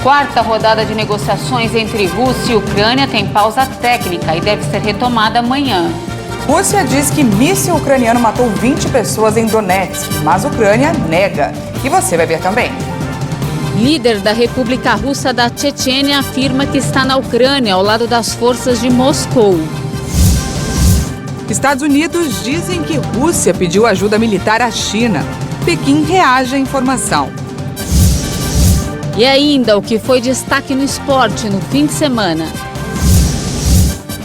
Quarta rodada de negociações entre Rússia e Ucrânia tem pausa técnica e deve ser retomada amanhã. Rússia diz que míssil ucraniano matou 20 pessoas em Donetsk, mas Ucrânia nega. E você vai ver também. Líder da República Russa da Chechênia afirma que está na Ucrânia ao lado das forças de Moscou. Estados Unidos dizem que Rússia pediu ajuda militar à China. Pequim reage à informação. E ainda o que foi destaque no esporte no fim de semana.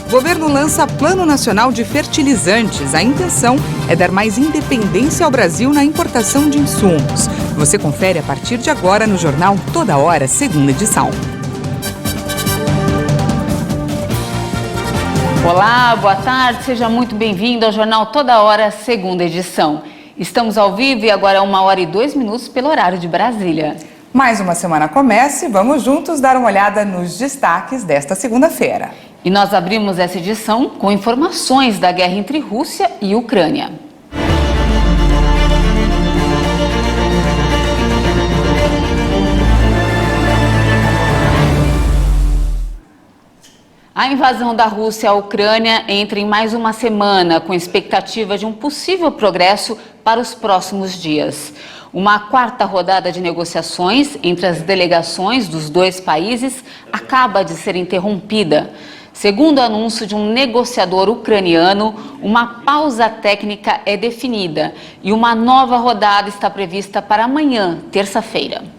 Governo lança Plano Nacional de Fertilizantes. A intenção é dar mais independência ao Brasil na importação de insumos. Você confere a partir de agora no Jornal Toda Hora, segunda edição. Olá, boa tarde, seja muito bem-vindo ao Jornal Toda Hora, segunda edição. Estamos ao vivo e agora é 1h02 pelo horário de Brasília. Mais uma semana começa e vamos juntos dar uma olhada nos destaques desta segunda-feira. E nós abrimos essa edição com informações da guerra entre Rússia e Ucrânia. A invasão da Rússia à Ucrânia entra em mais uma semana, com expectativa de um possível progresso para os próximos dias. Uma quarta rodada de negociações entre as delegações dos dois países acaba de ser interrompida. Segundo o anúncio de um negociador ucraniano, uma pausa técnica é definida e uma nova rodada está prevista para amanhã, terça-feira.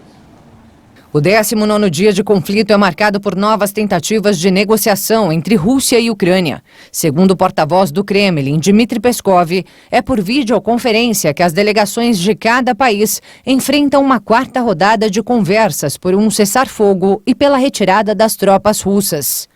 O 19º dia de conflito é marcado por novas tentativas de negociação entre Rússia e Ucrânia. Segundo o porta-voz do Kremlin, Dmitry Peskov, é por videoconferência que as delegações de cada país enfrentam uma quarta rodada de conversas por um cessar-fogo e pela retirada das tropas russas.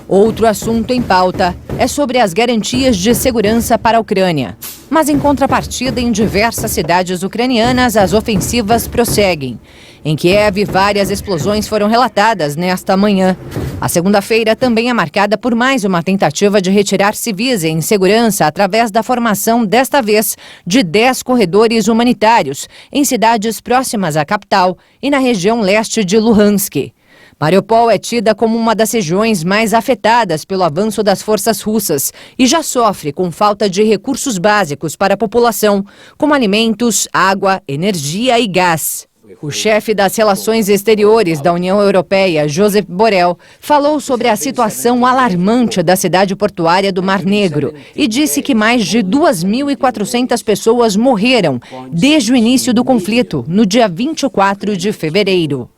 Outro assunto em pauta é sobre as garantias de segurança para a Ucrânia. Mas, em contrapartida, em diversas cidades ucranianas, as ofensivas prosseguem. Em Kiev, várias explosões foram relatadas nesta manhã. A segunda-feira também é marcada por mais uma tentativa de retirar civis em segurança através da formação, desta vez, de 10 corredores humanitários em cidades próximas à capital e na região leste de Luhansk. Mariupol é tida como uma das regiões mais afetadas pelo avanço das forças russas e já sofre com falta de recursos básicos para a população, como alimentos, água, energia e gás. O chefe das Relações Exteriores da União Europeia, Josep Borrell, falou sobre a situação alarmante da cidade portuária do Mar Negro e disse que mais de 2.400 pessoas morreram desde o início do conflito, no dia 24 de fevereiro.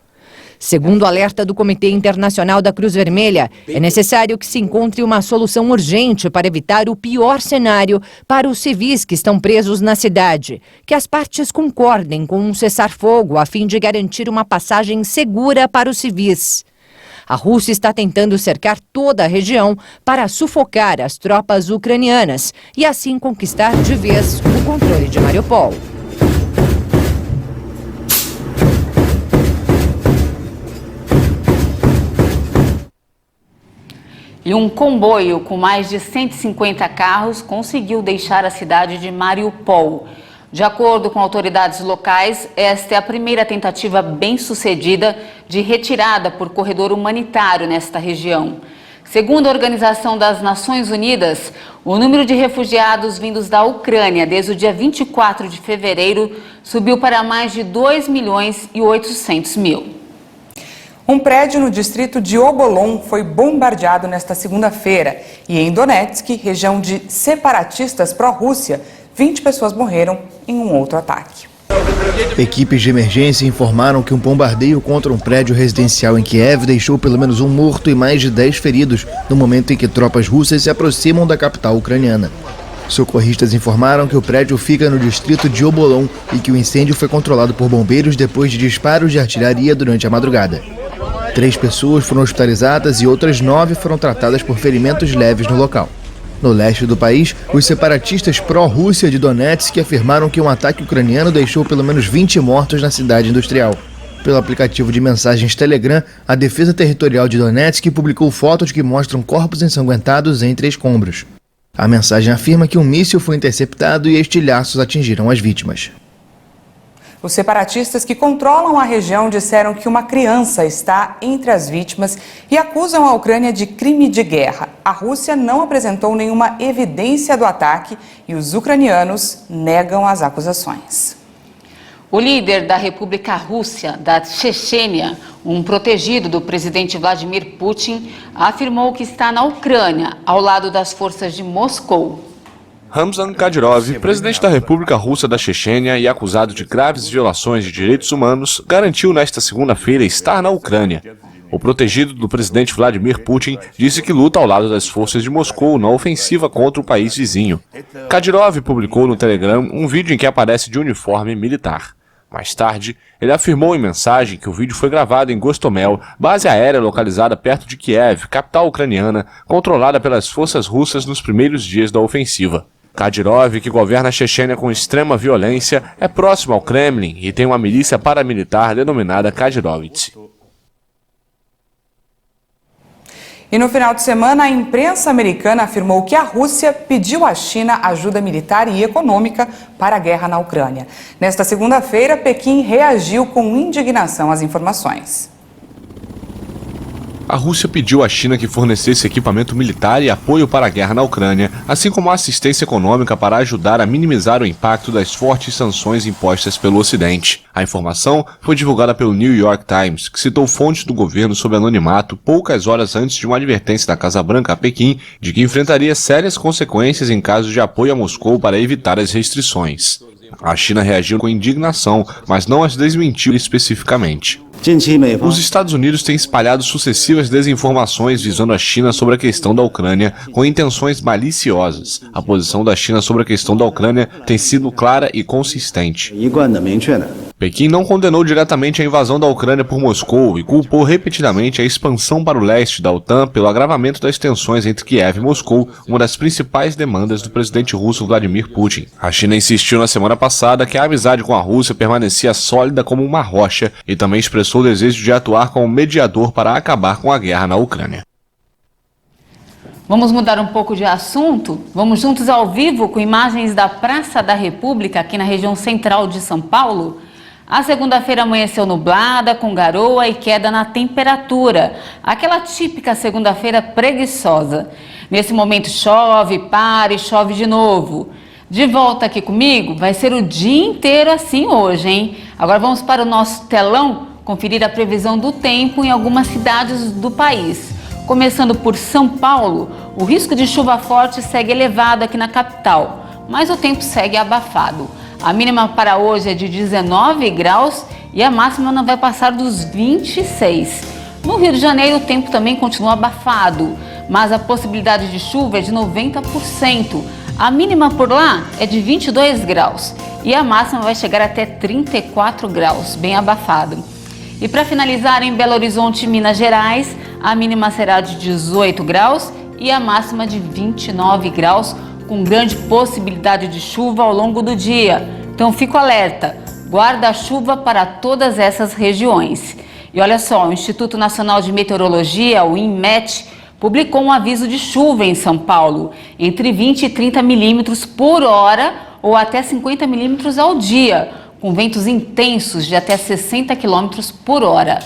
Segundo o alerta do Comitê Internacional da Cruz Vermelha, é necessário que se encontre uma solução urgente para evitar o pior cenário para os civis que estão presos na cidade, que as partes concordem com um cessar-fogo a fim de garantir uma passagem segura para os civis. A Rússia está tentando cercar toda a região para sufocar as tropas ucranianas e assim conquistar de vez o controle de Mariupol. E um comboio com mais de 150 carros conseguiu deixar a cidade de Mariupol. De acordo com autoridades locais, esta é a primeira tentativa bem-sucedida de retirada por corredor humanitário nesta região. Segundo a Organização das Nações Unidas, o número de refugiados vindos da Ucrânia desde o dia 24 de fevereiro subiu para mais de 2.800.000. Um prédio no distrito de Obolon foi bombardeado nesta segunda-feira. E em Donetsk, região de separatistas pró-Rússia, 20 pessoas morreram em um outro ataque. Equipes de emergência informaram que um bombardeio contra um prédio residencial em Kiev deixou pelo menos um morto e mais de 10 feridos no momento em que tropas russas se aproximam da capital ucraniana. Socorristas informaram que o prédio fica no distrito de Obolon e que o incêndio foi controlado por bombeiros depois de disparos de artilharia durante a madrugada. 3 pessoas foram hospitalizadas e outras 9 foram tratadas por ferimentos leves no local. No leste do país, os separatistas pró-Rússia de Donetsk afirmaram que um ataque ucraniano deixou pelo menos 20 mortos na cidade industrial. Pelo aplicativo de mensagens Telegram, a Defesa Territorial de Donetsk publicou fotos que mostram corpos ensanguentados entre escombros. A mensagem afirma que um míssil foi interceptado e estilhaços atingiram as vítimas. Os separatistas que controlam a região disseram que uma criança está entre as vítimas e acusam a Ucrânia de crime de guerra. A Rússia não apresentou nenhuma evidência do ataque e os ucranianos negam as acusações. O líder da República Russa da Chechênia, um protegido do presidente Vladimir Putin, afirmou que está na Ucrânia, ao lado das forças de Moscou. Ramzan Kadyrov, presidente da República Russa da Chechênia e acusado de graves violações de direitos humanos, garantiu nesta segunda-feira estar na Ucrânia. O protegido do presidente Vladimir Putin disse que luta ao lado das forças de Moscou na ofensiva contra o país vizinho. Kadyrov publicou no Telegram um vídeo em que aparece de uniforme militar. Mais tarde, ele afirmou em mensagem que o vídeo foi gravado em Gostomel, base aérea localizada perto de Kiev, capital ucraniana, controlada pelas forças russas nos primeiros dias da ofensiva. Kadyrov, que governa a Chechênia com extrema violência, é próximo ao Kremlin e tem uma milícia paramilitar denominada Kadyrovitsi. E no final de semana, a imprensa americana afirmou que a Rússia pediu à China ajuda militar e econômica para a guerra na Ucrânia. Nesta segunda-feira, Pequim reagiu com indignação às informações. A Rússia pediu à China que fornecesse equipamento militar e apoio para a guerra na Ucrânia, assim como assistência econômica para ajudar a minimizar o impacto das fortes sanções impostas pelo Ocidente. A informação foi divulgada pelo New York Times, que citou fontes do governo sob anonimato poucas horas antes de uma advertência da Casa Branca a Pequim de que enfrentaria sérias consequências em caso de apoio a Moscou para evitar as restrições. A China reagiu com indignação, mas não as desmentiu especificamente. Os Estados Unidos têm espalhado sucessivas desinformações visando a China sobre a questão da Ucrânia com intenções maliciosas. A posição da China sobre a questão da Ucrânia tem sido clara e consistente. Pequim não condenou diretamente a invasão da Ucrânia por Moscou e culpou repetidamente a expansão para o leste da OTAN pelo agravamento das tensões entre Kiev e Moscou, uma das principais demandas do presidente russo Vladimir Putin. A China insistiu na semana passada que a amizade com a Rússia permanecia sólida como uma rocha e também expressou o desejo de atuar como mediador para acabar com a guerra na Ucrânia. Vamos mudar um pouco de assunto? Vamos juntos ao vivo com imagens da Praça da República, aqui na região central de São Paulo. A segunda-feira amanheceu nublada, com garoa e queda na temperatura. Aquela típica segunda-feira preguiçosa. Nesse momento chove, para e chove de novo. De volta aqui comigo, vai ser o dia inteiro assim hoje, hein? Agora vamos para o nosso telão conferir a previsão do tempo em algumas cidades do país. Começando por São Paulo, o risco de chuva forte segue elevado aqui na capital, mas o tempo segue abafado. A mínima para hoje é de 19 graus e a máxima não vai passar dos 26. No Rio de Janeiro, o tempo também continua abafado, mas a possibilidade de chuva é de 90%. A mínima por lá é de 22 graus e a máxima vai chegar até 34 graus, bem abafado. E para finalizar, em Belo Horizonte, Minas Gerais, a mínima será de 18 graus e a máxima de 29 graus, com grande possibilidade de chuva ao longo do dia. Então, fico alerta, guarda-chuva para todas essas regiões. E olha só, o Instituto Nacional de Meteorologia, o INMET, publicou um aviso de chuva em São Paulo, entre 20 e 30 milímetros por hora ou até 50 milímetros ao dia, com ventos intensos de até 60 quilômetros por hora.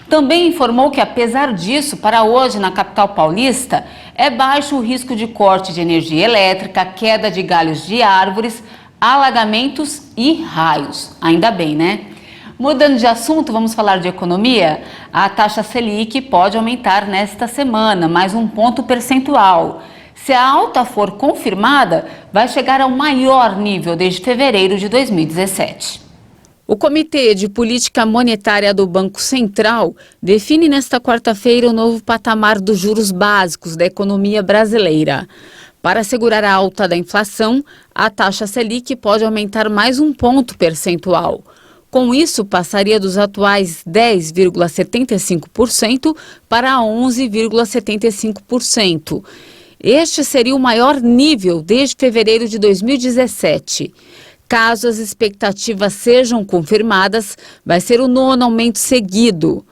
Também informou que, apesar disso, para hoje na capital paulista, é baixo o risco de corte de energia elétrica, queda de galhos de árvores, alagamentos e raios. Ainda bem, né? Mudando de assunto, vamos falar de economia? A taxa Selic pode aumentar nesta semana, mais um ponto percentual. Se a alta for confirmada, vai chegar ao maior nível desde fevereiro de 2017. O Comitê de Política Monetária do Banco Central define nesta quarta-feira o novo patamar dos juros básicos da economia brasileira. Para segurar a alta da inflação, a taxa Selic pode aumentar mais um ponto percentual. Com isso, passaria dos atuais 10,75% para 11,75%. Este seria o maior nível desde fevereiro de 2017. Caso as expectativas sejam confirmadas, vai ser o 9º aumento seguido.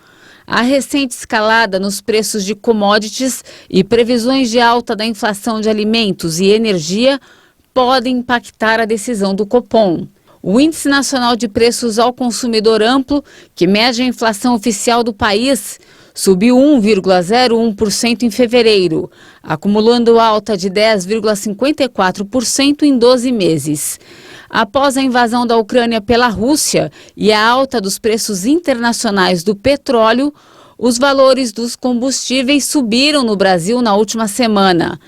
A recente escalada nos preços de commodities e previsões de alta da inflação de alimentos e energia podem impactar a decisão do Copom. O Índice Nacional de Preços ao Consumidor Amplo, que mede a inflação oficial do país, subiu 1,01% em fevereiro, acumulando alta de 10,54% em 12 meses. Após a invasão da Ucrânia pela Rússia e a alta dos preços internacionais do petróleo, os valores dos combustíveis subiram no Brasil na última semana.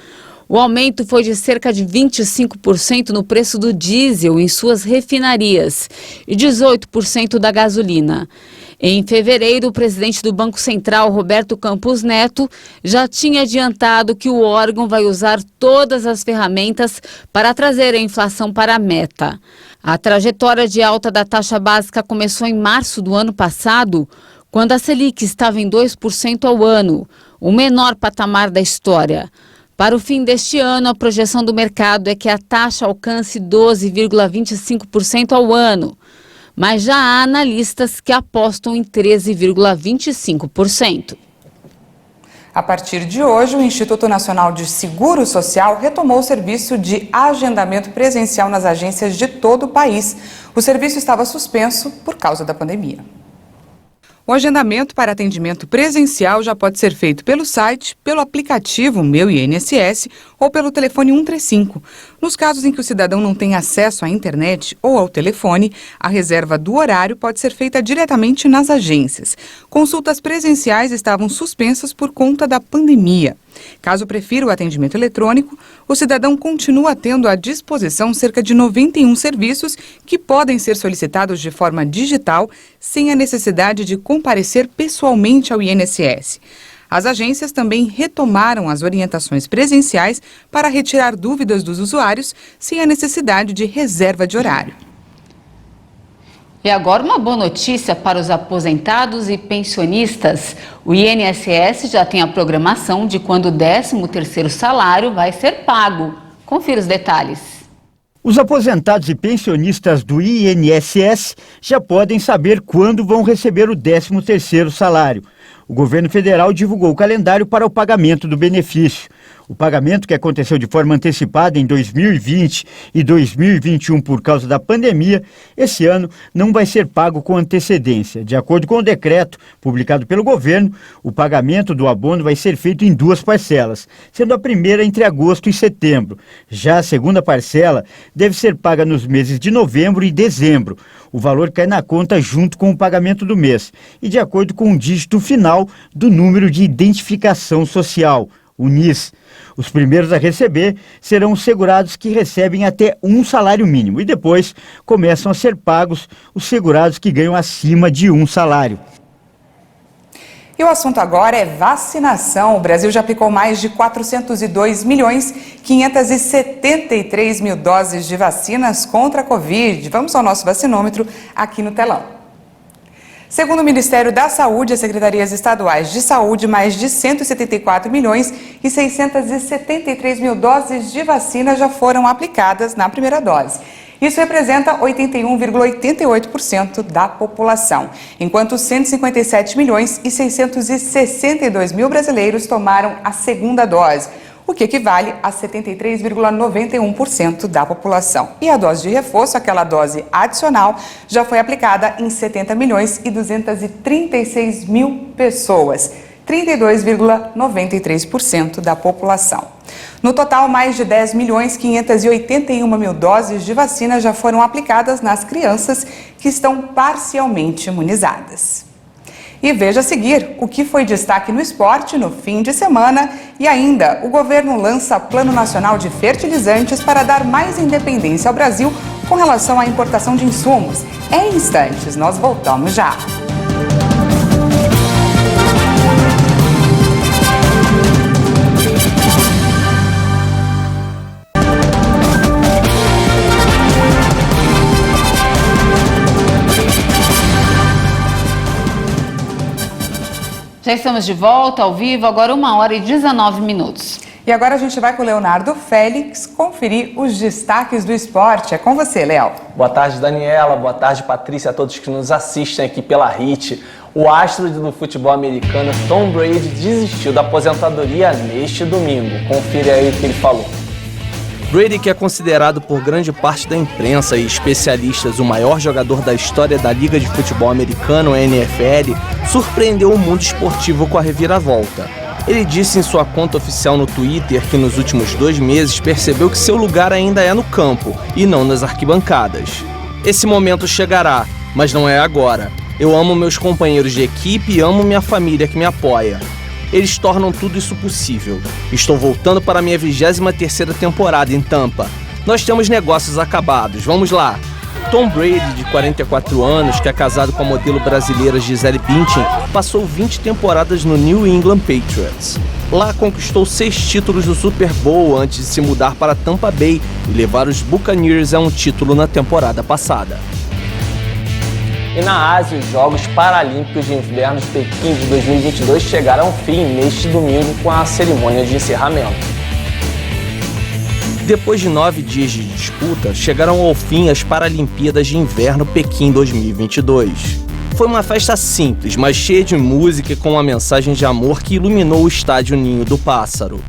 O aumento foi de cerca de 25% no preço do diesel em suas refinarias e 18% da gasolina. Em fevereiro, o presidente do Banco Central, Roberto Campos Neto, já tinha adiantado que o órgão vai usar todas as ferramentas para trazer a inflação para a meta. A trajetória de alta da taxa básica começou em março do ano passado, quando a Selic estava em 2% ao ano, o menor patamar da história. Para o fim deste ano, a projeção do mercado é que a taxa alcance 12,25% ao ano, mas já há analistas que apostam em 13,25%. A partir de hoje, o Instituto Nacional de Seguro Social retomou o serviço de agendamento presencial nas agências de todo o país. O serviço estava suspenso por causa da pandemia. O agendamento para atendimento presencial já pode ser feito pelo site, pelo aplicativo Meu INSS ou pelo telefone 135. Nos casos em que o cidadão não tem acesso à internet ou ao telefone, a reserva do horário pode ser feita diretamente nas agências. Consultas presenciais estavam suspensas por conta da pandemia. Caso prefira o atendimento eletrônico, o cidadão continua tendo à disposição cerca de 91 serviços que podem ser solicitados de forma digital, sem a necessidade de comparecer pessoalmente ao INSS. As agências também retomaram as orientações presenciais para retirar dúvidas dos usuários, sem a necessidade de reserva de horário. E agora uma boa notícia para os aposentados e pensionistas. O INSS já tem a programação de quando o 13º salário vai ser pago. Confira os detalhes. Os aposentados e pensionistas do INSS já podem saber quando vão receber o 13º salário. O governo federal divulgou o calendário para o pagamento do benefício. O pagamento, que aconteceu de forma antecipada em 2020 e 2021 por causa da pandemia, esse ano não vai ser pago com antecedência. De acordo com o decreto publicado pelo governo, o pagamento do abono vai ser feito em 2 parcelas, sendo a primeira entre agosto e setembro. Já a segunda parcela deve ser paga nos meses de novembro e dezembro. O valor cai na conta junto com o pagamento do mês e de acordo com o dígito final do número de identificação social, o NIS. Os primeiros a receber serão os segurados que recebem até um salário mínimo e depois começam a ser pagos os segurados que ganham acima de um salário. E o assunto agora é vacinação. O Brasil já aplicou mais de 402.573.000 doses de vacinas contra a Covid. Vamos ao nosso vacinômetro aqui no telão. Segundo o Ministério da Saúde, as secretarias estaduais de saúde, mais de 174.673.000 doses de vacina já foram aplicadas na primeira dose. Isso representa 81,88% da população, enquanto 157.662.000 brasileiros tomaram a segunda dose, o que equivale a 73,91% da população. E a dose de reforço, aquela dose adicional, já foi aplicada em 70.236.000 pessoas, 32,93% da população. No total, mais de 10.581.000 doses de vacina já foram aplicadas nas crianças que estão parcialmente imunizadas. E veja a seguir o que foi destaque no esporte no fim de semana e ainda o governo lança Plano Nacional de Fertilizantes para dar mais independência ao Brasil com relação à importação de insumos. Em instantes, nós voltamos já. Já estamos de volta ao vivo, agora 1h19. E agora a gente vai com o Leonardo Félix conferir os destaques do esporte. É com você, Léo. Boa tarde, Daniela. Boa tarde, Patrícia, a todos que nos assistem aqui pela HIT. O astro do futebol americano Tom Brady desistiu da aposentadoria neste domingo. Confira aí o que ele falou. Brady, que é considerado por grande parte da imprensa e especialistas o maior jogador da história da Liga de Futebol Americano, a NFL, surpreendeu o mundo esportivo com a reviravolta. Ele disse em sua conta oficial no Twitter que nos últimos 2 meses percebeu que seu lugar ainda é no campo e não nas arquibancadas. Esse momento chegará, mas não é agora. Eu amo meus companheiros de equipe e amo minha família que me apoia. Eles tornam tudo isso possível. Estou voltando para a minha 23ª temporada em Tampa. Nós temos negócios acabados, vamos lá. Tom Brady, de 44 anos, que é casado com a modelo brasileira Gisele Bündchen, passou 20 temporadas no New England Patriots. Lá conquistou 6 títulos do Super Bowl antes de se mudar para Tampa Bay e levar os Buccaneers a um título na temporada passada. E na Ásia, os Jogos Paralímpicos de Inverno de Pequim de 2022 chegaram ao fim neste domingo com a cerimônia de encerramento. Depois de 9 dias de disputa, chegaram ao fim as Paralimpíadas de Inverno Pequim 2022. Foi uma festa simples, mas cheia de música e com uma mensagem de amor que iluminou o estádio Ninho do Pássaro.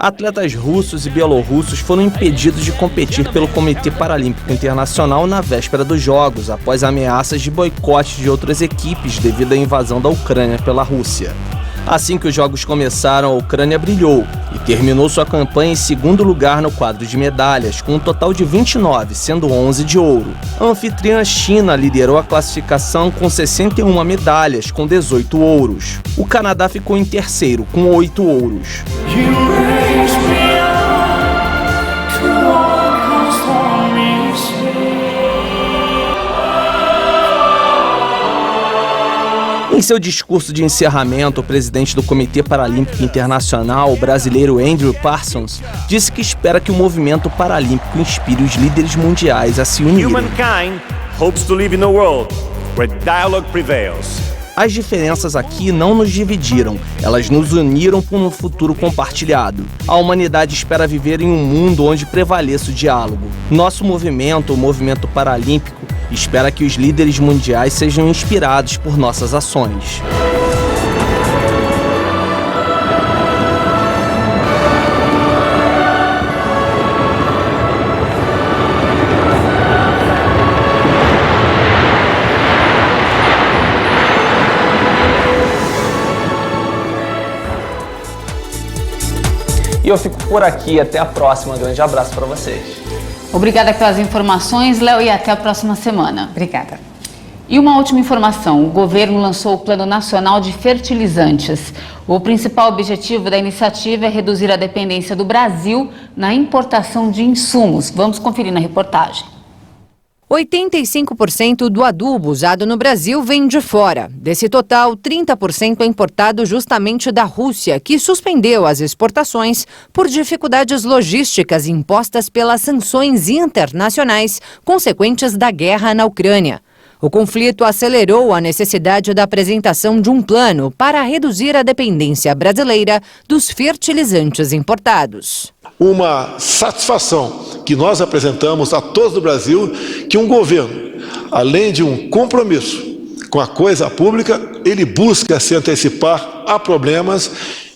Atletas russos e bielorrussos foram impedidos de competir pelo Comitê Paralímpico Internacional na véspera dos Jogos, após ameaças de boicote de outras equipes devido à invasão da Ucrânia pela Rússia. Assim que os Jogos começaram, a Ucrânia brilhou e terminou sua campanha em 2º lugar no quadro de medalhas, com um total de 29, sendo 11 de ouro. A anfitriã China liderou a classificação com 61 medalhas, com 18 ouros. O Canadá ficou em terceiro, com 8 ouros. Em seu discurso de encerramento, o presidente do Comitê Paralímpico Internacional, o brasileiro Andrew Parsons, disse que espera que o movimento paralímpico inspire os líderes mundiais a se unirem. Humankind hopes to live in a world where dialogue prevails. As diferenças aqui não nos dividiram, elas nos uniram por um futuro compartilhado. A humanidade espera viver em um mundo onde prevaleça o diálogo. Nosso movimento, o movimento paralímpico, espera que os líderes mundiais sejam inspirados por nossas ações. E eu fico por aqui, até a próxima. Grande abraço para vocês. Obrigada pelas informações, Léo, e até a próxima semana. Obrigada. E uma última informação, o governo lançou o Plano Nacional de Fertilizantes. O principal objetivo da iniciativa é reduzir a dependência do Brasil na importação de insumos. Vamos conferir na reportagem. 85% do adubo usado no Brasil vem de fora. Desse total, 30% é importado justamente da Rússia, que suspendeu as exportações por dificuldades logísticas impostas pelas sanções internacionais consequentes da guerra na Ucrânia. O conflito acelerou a necessidade da apresentação de um plano para reduzir a dependência brasileira dos fertilizantes importados. Uma satisfação que nós apresentamos a todos do Brasil, que um governo, além de um compromisso com a coisa pública, ele busca se antecipar a problemas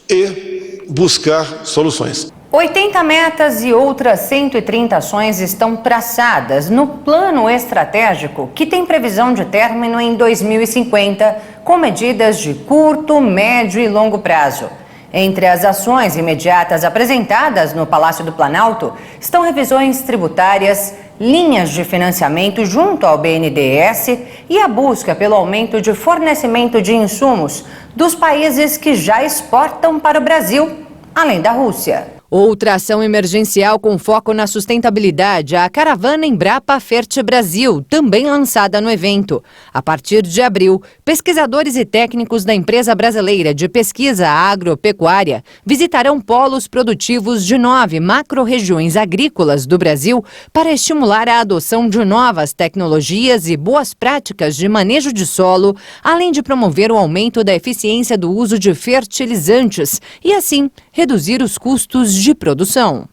e buscar soluções. 80 metas e outras 130 ações estão traçadas no plano estratégico que tem previsão de término em 2050, com medidas de curto, médio e longo prazo. Entre as ações imediatas apresentadas no Palácio do Planalto estão revisões tributárias, linhas de financiamento junto ao BNDES e a busca pelo aumento de fornecimento de insumos dos países que já exportam para o Brasil, além da Rússia. Outra ação emergencial com foco na sustentabilidade, a caravana Embrapa Fert Brasil, também lançada no evento. A partir de abril, pesquisadores e técnicos da empresa brasileira de pesquisa agropecuária visitarão polos produtivos de 9 macro-regiões agrícolas do Brasil para estimular a adoção de novas tecnologias e boas práticas de manejo de solo, além de promover o aumento da eficiência do uso de fertilizantes e, assim, reduzir os custos de produção.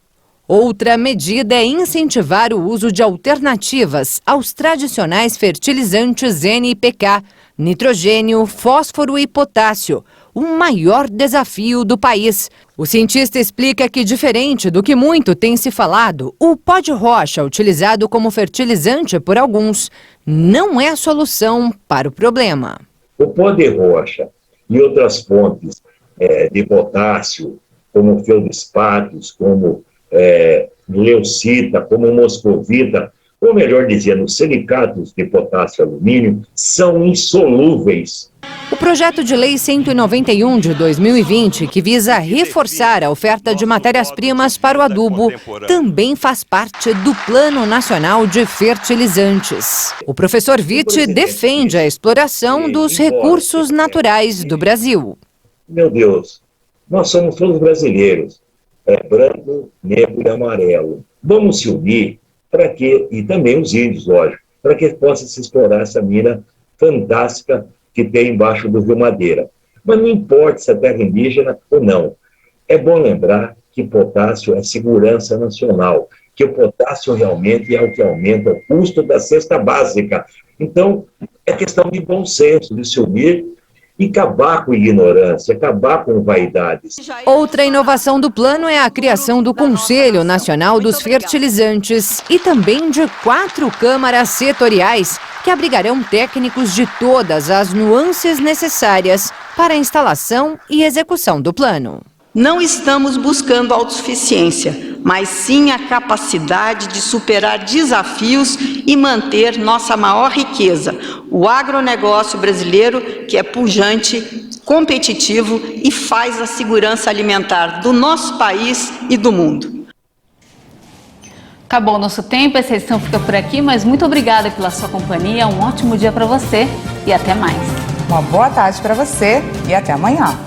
Outra medida é incentivar o uso de alternativas aos tradicionais fertilizantes NPK, nitrogênio, fósforo e potássio, o maior desafio do país. O cientista explica que, diferente do que muito tem se falado, o pó de rocha, utilizado como fertilizante por alguns, não é a solução para o problema. O pó de rocha e outras fontes de potássio, como feldspatos, como leucita, como moscovita, ou melhor dizendo, silicatos de potássio e alumínio, são insolúveis. O projeto de lei 191 de 2020, que visa reforçar a oferta de matérias-primas para o adubo, também faz parte do Plano Nacional de Fertilizantes. O professor Witt defende a exploração dos recursos naturais do Brasil. Meu Deus, nós somos todos brasileiros, branco, negro e amarelo. Vamos se unir para que, e também os índios, lógico, para que possa se explorar essa mina fantástica que tem embaixo do Rio Madeira. Mas não importa se é terra indígena ou não. É bom lembrar que potássio é segurança nacional, que o potássio realmente é o que aumenta o custo da cesta básica. Então, é questão de bom senso, de se unir e acabar com ignorância, acabar com vaidades. Outra inovação do plano é a criação do Conselho Nacional dos Fertilizantes e também de 4 câmaras setoriais que abrigarão técnicos de todas as nuances necessárias para a instalação e execução do plano. Não estamos buscando autossuficiência, mas sim a capacidade de superar desafios e manter nossa maior riqueza, o agronegócio brasileiro, que é pujante, competitivo e faz a segurança alimentar do nosso país e do mundo. Acabou o nosso tempo, essa edição fica por aqui, mas muito obrigada pela sua companhia, um ótimo dia para você e até mais. Uma boa tarde para você e até amanhã.